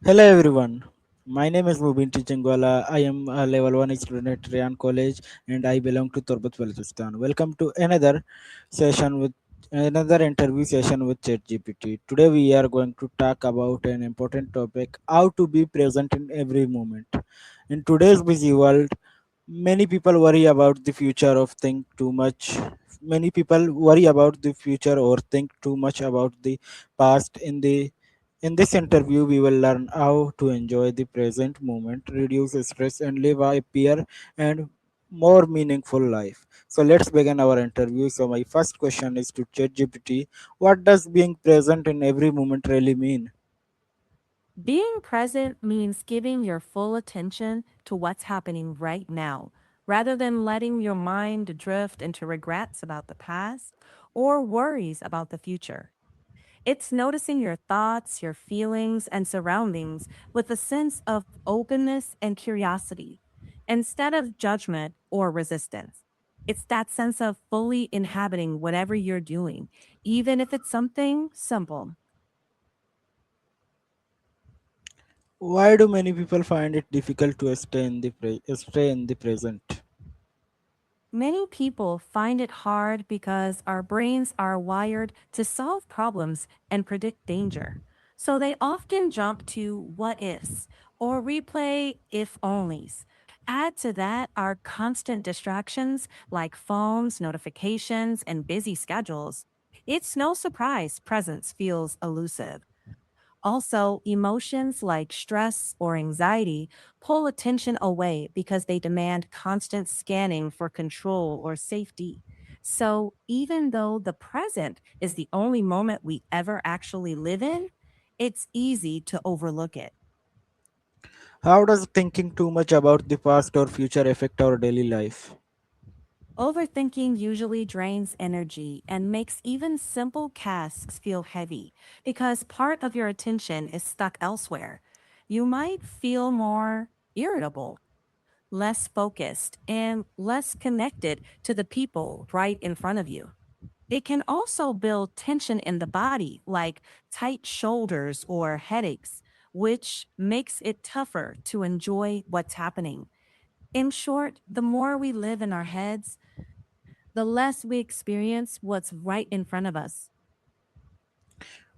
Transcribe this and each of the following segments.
Hello everyone. My name is Mubeen Tichengwala. I am a level 1 student at Rehan College and I belong to Turbat, Balochistan. Welcome to session with another interview session with ChatGPT. Today we are going to talk about an important topic, how to be present in every moment. In today's busy world, many people worry about the future of think too much. Many people worry about the future or think too much about the past. In this interview, we will learn how to enjoy the present moment, reduce stress, and live a happier and more meaningful life. So let's begin our interview. So my first question is to ChatGPT: what does being present in every moment really mean? Being present means giving your full attention to what's happening right now, rather than letting your mind drift into regrets about the past or worries about the future. It's noticing your thoughts, your feelings, and surroundings with a sense of openness and curiosity instead of judgment or resistance. It's that sense of fully inhabiting whatever you're doing, even if it's something simple. Why do many people find it difficult to stay in the present? Many people find it hard because our brains are wired to solve problems and predict danger. So they often jump to what ifs or replay if onlys. Add to that our constant distractions like phones, notifications, and busy schedules. It's no surprise presence feels elusive. Also, emotions like stress or anxiety pull attention away because they demand constant scanning for control or safety. So, even though the present is the only moment we ever actually live in, it's easy to overlook it. How does thinking too much about the past or future affect our daily life? Overthinking usually drains energy and makes even simple tasks feel heavy because part of your attention is stuck elsewhere. You might feel more irritable, less focused, and less connected to the people right in front of you. It can also build tension in the body, like tight shoulders or headaches, which makes it tougher to enjoy what's happening. In short, the more we live in our heads, the less we experience what's right in front of us.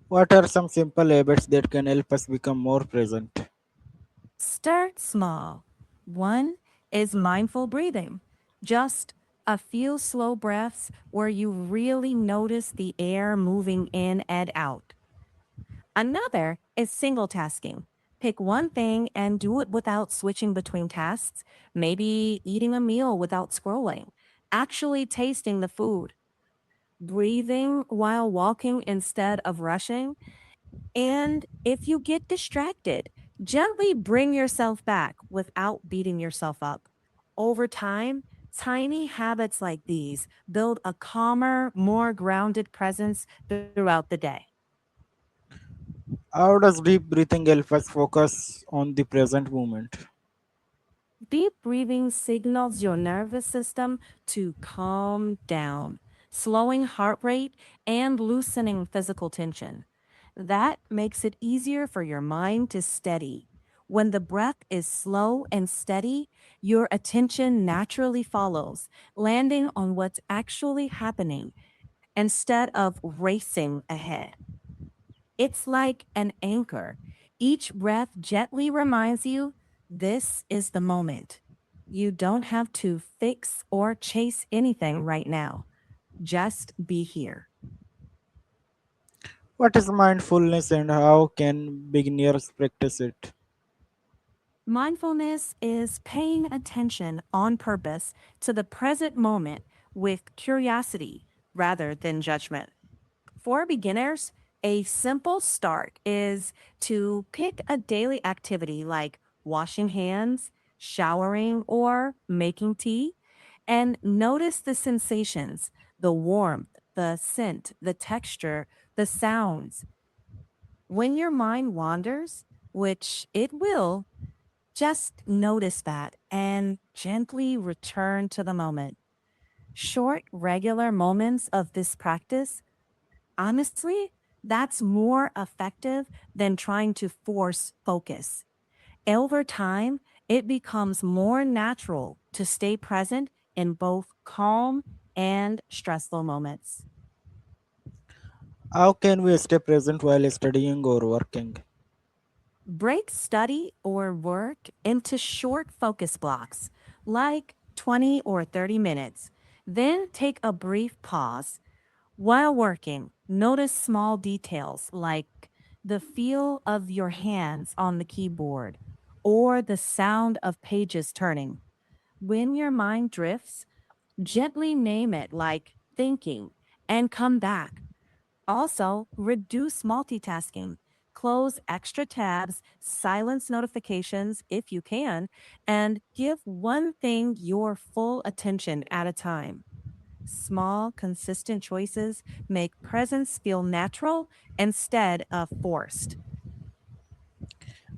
What are some simple habits that can help us become more present? Start small. One is mindful breathing. Just a few slow breaths where you really notice the air moving in and out. Another is single tasking. Pick one thing and do it without switching between tasks, maybe eating a meal without scrolling, actually tasting the food, breathing while walking instead of rushing. And if you get distracted, gently bring yourself back without beating yourself up. Over time, tiny habits like these build a calmer, more grounded presence throughout the day. How does deep breathing help us focus on the present moment? Deep breathing signals your nervous system to calm down, slowing heart rate and loosening physical tension. That makes it easier for your mind to steady. When the breath is slow and steady, your attention naturally follows, landing on what's actually happening instead of racing ahead. It's like an anchor. Each breath gently reminds you this is the moment. You don't have to fix or chase anything right now. Just be here. What is mindfulness and how can beginners practice it? Mindfulness is paying attention on purpose to the present moment with curiosity rather than judgment. For beginners, a simple start is to pick a daily activity like washing hands, showering, or making tea, and notice the sensations, the warmth, the scent, the texture, the sounds. When your mind wanders, which it will, just notice that and gently return to the moment. Short, regular moments of this practice, honestly, That's more effective than trying to force focus. Over time, it becomes more natural to stay present in both calm and stressful moments. How can we stay present while studying or working? Break study or work into short focus blocks, like 20 or 30 minutes. Then take a brief pause. While working, notice small details like the feel of your hands on the keyboard or the sound of pages turning. When your mind drifts, gently name it like thinking and come back. Also, reduce multitasking. Close extra tabs, silence notifications if you can, and give one thing your full attention at a time. Small, consistent choices make presence feel natural instead of forced.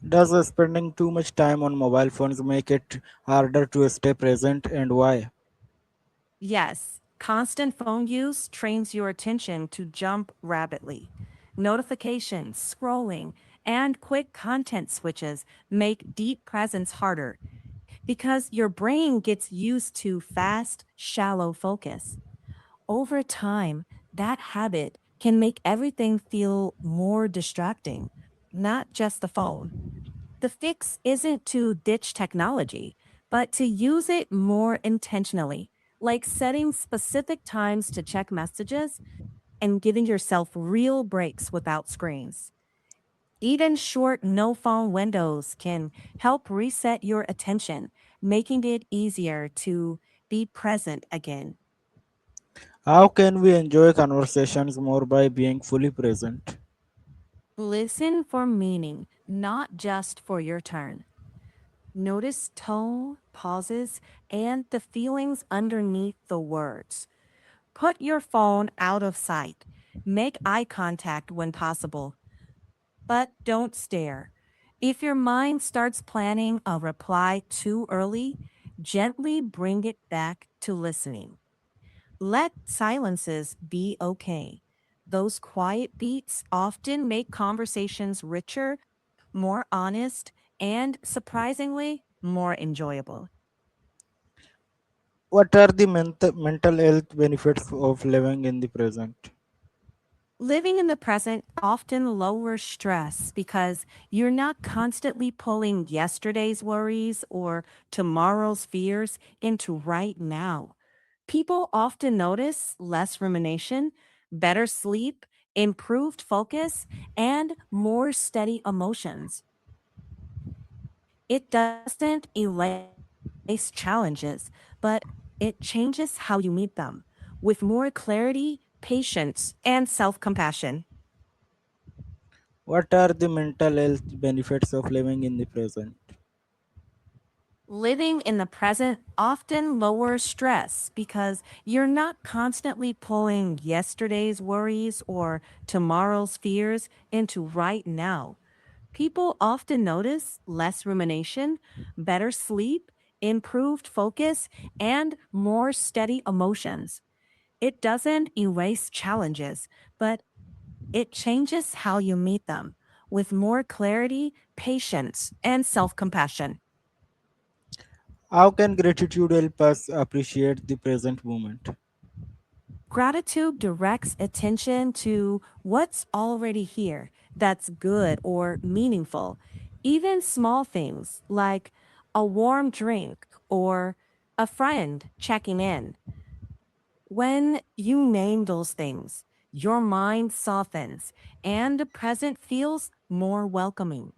Does spending too much time on mobile phones make it harder to stay present, and why? Yes, constant phone use trains your attention to jump rapidly. Notifications, scrolling, and quick content switches make deep presence harder because your brain gets used to fast, shallow focus. Over time, that habit can make everything feel more distracting, not just the phone. The fix isn't to ditch technology, but to use it more intentionally, like setting specific times to check messages and giving yourself real breaks without screens. Even short no phone windows can help reset your attention, making it easier to be present again. How can we enjoy conversations more by being fully present? Listen for meaning, not just for your turn. Notice tone, pauses, and the feelings underneath the words. Put your phone out of sight. Make eye contact when possible, but don't stare. If your mind starts planning a reply too early, gently bring it back to listening. Let silences be okay. Those quiet beats often make conversations richer, more honest, and surprisingly more enjoyable. What are the mental health benefits of living in the present? Living in the present often lowers stress because you're not constantly pulling yesterday's worries or tomorrow's fears into right now. People often notice less rumination, better sleep, improved focus, and more steady emotions. It doesn't erase challenges, but it changes how you meet them with more clarity, patience, and self compassion. What are the mental health benefits of living in the present? Living in the present often lowers stress because you're not constantly pulling yesterday's worries or tomorrow's fears into right now. People often notice less rumination, better sleep, improved focus, and more steady emotions. It doesn't erase challenges, but it changes how you meet them with more clarity, patience, and self compassion. How can gratitude help us appreciate the present moment? Gratitude directs attention to what's already here that's good or meaningful. Even small things like a warm drink or a friend checking in. When you name those things, your mind softens and the present feels more welcoming.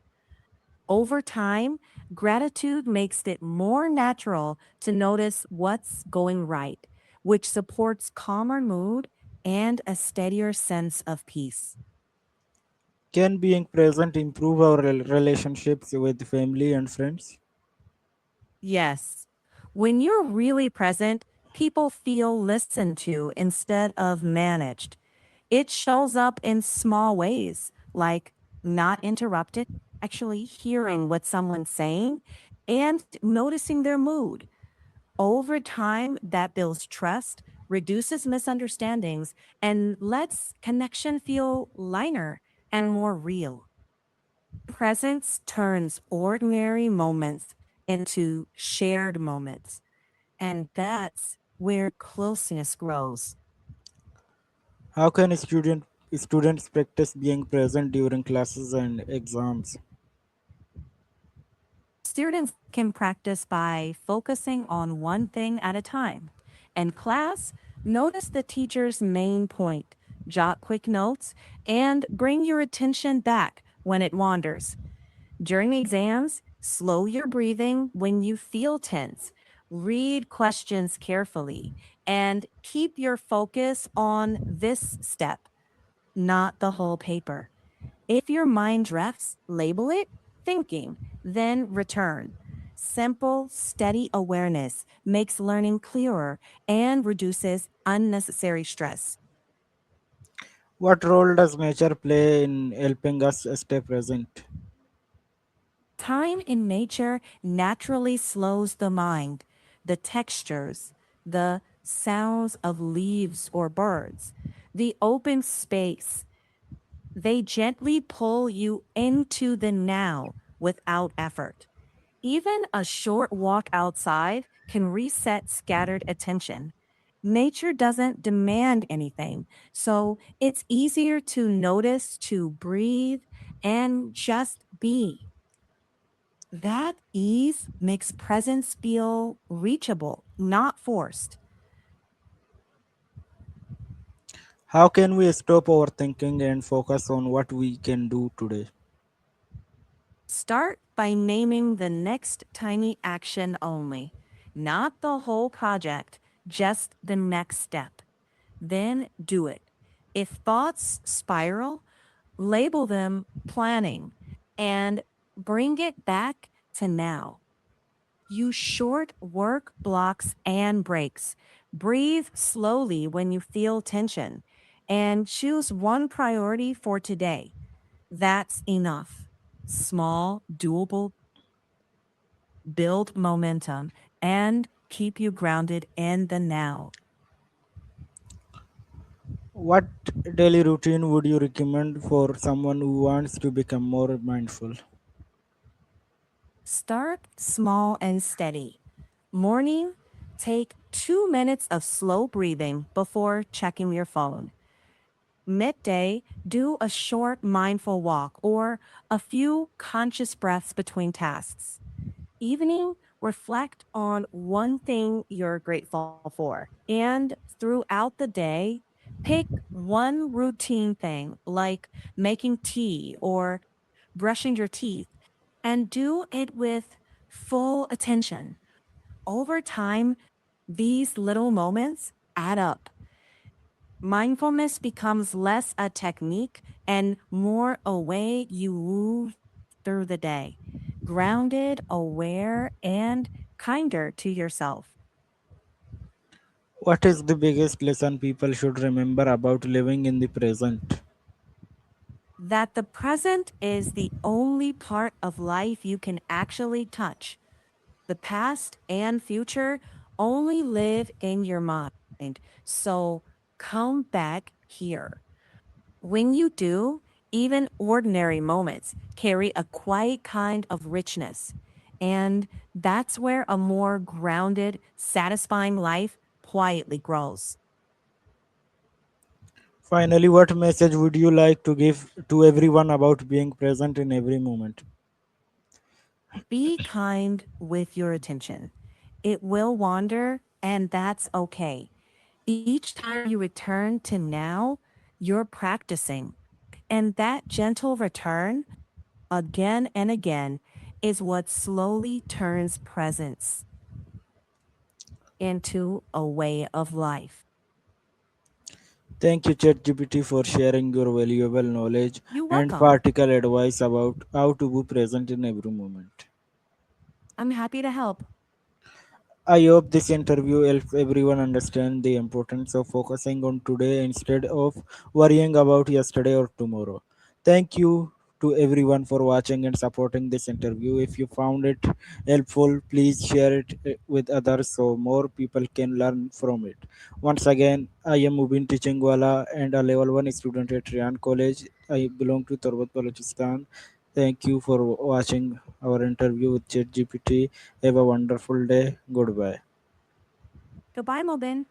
Over time, gratitude makes it more natural to notice what's going right, which supports calmer mood and a steadier sense of peace. Can being present improve our relationships with family and friends? Yes, when you're really present, people feel listened to instead of managed. It shows up in small ways, like not interrupted, actually hearing what someone's saying, and noticing their mood. Over time, that builds trust, reduces misunderstandings, and lets connection feel lighter and more real. Presence turns ordinary moments into shared moments, and that's where closeness grows. How can students practice being present during classes and exams? Students can practice by focusing on one thing at a time. In class, notice the teacher's main point, jot quick notes, and bring your attention back when it wanders. During exams, slow your breathing when you feel tense. Read questions carefully and keep your focus on this step, not the whole paper. If your mind drifts, label it thinking, then return. Simple, steady awareness makes learning clearer and reduces unnecessary stress. What role does nature play in helping us stay present? Time in nature naturally slows the mind. The textures, the sounds of leaves or birds, the open space, they gently pull you into the now without effort. Even a short walk outside can reset scattered attention. Nature doesn't demand anything, so it's easier to notice, to breathe, and just be. That ease makes presence feel reachable, not forced. How can we stop overthinking and focus on what we can do today? Start by naming the next tiny action only, not the whole project, just the next step. Then do it. If thoughts spiral, label them planning and bring it back to now. Use short work blocks and breaks. Breathe slowly when you feel tension and choose one priority for today. That's enough. Small, doable, build momentum and keep you grounded in the now. What daily routine would you recommend for someone who wants to become more mindful? Start small and steady. Morning, take 2 minutes of slow breathing before checking your phone. Midday, do a short mindful walk or a few conscious breaths between tasks. Evening, reflect on one thing you're grateful for. And throughout the day, pick one routine thing like making tea or brushing your teeth and do it with full attention. Over time, these little moments add up. Mindfulness becomes less a technique and more a way you move through the day, grounded, aware, and kinder to yourself. What is the biggest lesson people should remember about living in the present? That the present is the only part of life you can actually touch. The past and future only live in your mind. So come back here. When you do, even ordinary moments carry a quiet kind of richness. And that's where a more grounded, satisfying life quietly grows. Finally, what message would you like to give to everyone about being present in every moment? Be kind with your attention. It will wander, and that's okay. Each time you return to now, you're practicing. And that gentle return, again and again, is what slowly turns presence into a way of life. Thank you, ChatGPT, for sharing your valuable knowledge You're and welcome. practical advice about how to be present in every moment. I'm happy to help. I hope this interview helps everyone understand the importance of focusing on today instead of worrying about yesterday or tomorrow. Thank you to everyone for watching and supporting this interview. If you found it helpful, please share it with others so more people can learn from it. Once again, I am Mubeen Tichingwala and a level 1 student at Rehan College. I belong to Turbat, Balochistan. Thank you for watching our interview with ChatGPT. Have a wonderful day. Goodbye. Goodbye, Mobin.